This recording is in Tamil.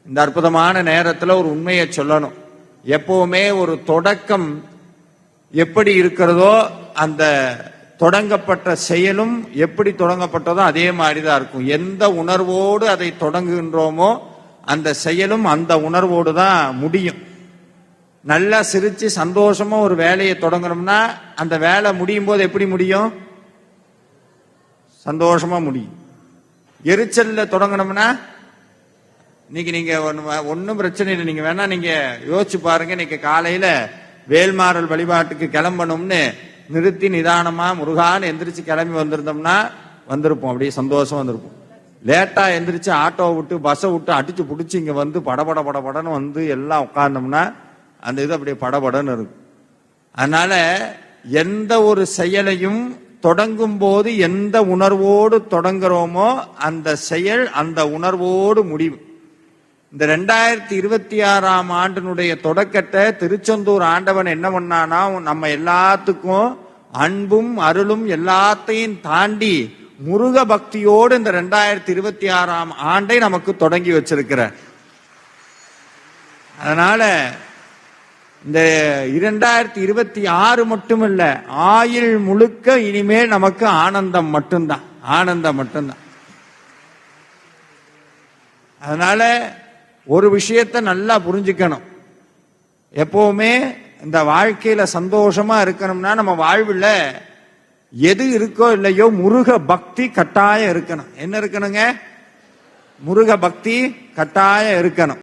இந்த அற்புதமான நேரத்தில் ஒரு உண்மையை சொல்லணும். எப்பவுமே ஒரு தொடக்கம் எப்படி இருக்கிறதோ அந்த தொடங்கப்பட்ட செயலும் எப்படி தொடங்கப்பட்டதோ அதே மாதிரி தான் இருக்கும். எந்த உணர்வோடு அதை தொடங்குகின்றோமோ அந்த செயலும் அந்த உணர்வோடு தான் முடியும். நல்லா சிரிச்சு சந்தோஷமா ஒரு வேலையை தொடங்கணும்னா அந்த வேலை முடியும் போது எப்படி முடியும்? சந்தோஷமா முடியும். எரிச்சல்ல தொடங்கணும்னா இன்னைக்கு நீங்க ஒன்னும் பிரச்சனை இல்லை. நீங்க வேணா நீங்க யோசிச்சு பாருங்க. இன்னைக்கு காலையில வேல்மாறல் வழிபாட்டுக்கு கிளம்பணும்னு நிறுத்தி நிதானமா முருகான்னு எந்திரிச்சு கிளம்பி வந்திருந்தோம்னா வந்திருப்போம், அப்படியே சந்தோஷம் வந்திருப்போம். லேட்டா எந்திரிச்சு ஆட்டோவை விட்டு பஸ்ஸை விட்டு அடிச்சு பிடிச்சி இங்க வந்து படபட படபடன்னு வந்து எல்லாம் உட்கார்ந்தோம்னா அந்த இது அப்படியே படபடன்னு இருக்கும். அதனால எந்த ஒரு செயலையும் தொடங்கும் போது எந்த உணர்வோடு தொடங்குறோமோ அந்த செயல் அந்த உணர்வோடு முடிவு. இந்த 2026ஆம் ஆண்டினுடைய தொடக்கத்தை திருச்செந்தூர் ஆண்டவன் என்ன பண்ணானா, நம்ம எல்லாத்துக்கும் அன்பும் அருளும் எல்லாத்தையும் தாண்டி முருக பக்தியோடு இந்த 2026ஆம் ஆண்டை நமக்கு தொடங்கி வச்சிருக்கிறார். அதனால இந்த 2026 மட்டுமல்ல, ஆயுள் முழுக்க இனிமேல் நமக்கு ஆனந்தம் மட்டும்தான், ஆனந்தம் மட்டும்தான். அதனால ஒரு விஷயத்தை நல்லா புரிஞ்சுக்கணும். எப்பவுமே இந்த வாழ்க்கையில சந்தோஷமா இருக்கணும்னா நம்ம வாழ்வுல எது இருக்கோ இல்லையோ முருக பக்தி கட்டாயம் இருக்கணும். என்ன இருக்கணுங்க? முருக பக்தி கட்டாயம் இருக்கணும்.